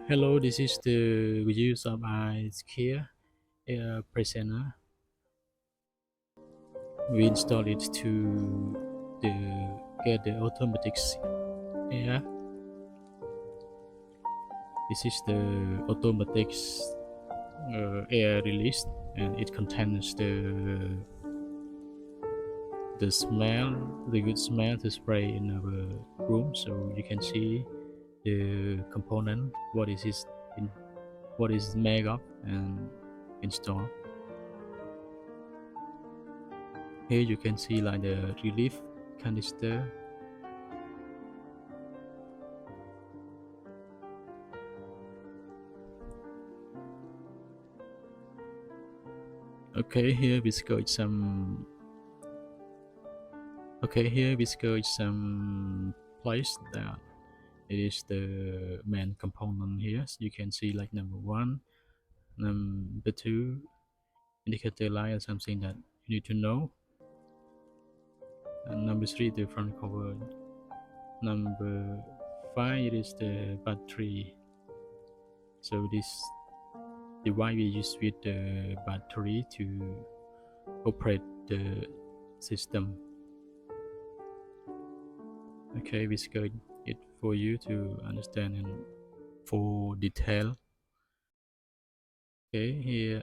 Hello, this is the use of iScare air presenter. We install it to get the automatic air. This is the automatic air release, and it contains the smell, the good smell to spray in our room, so you can see the component, what is made of, and install. Here you can see like the relief canister. Okay, here we got some. Okay, here we got some place that it is the main component here. So you can see like number one, number two, indicator light is something that you need to know. And number three, the front cover. Number five, it is the battery. So this device we use with the battery to operate the system. Okay, we got it for you to understand in full detail. Okay, here.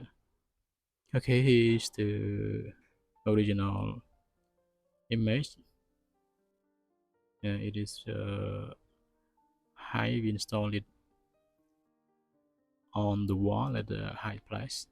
Okay, here is the original image. It is high. We installed it on the wall at the high place.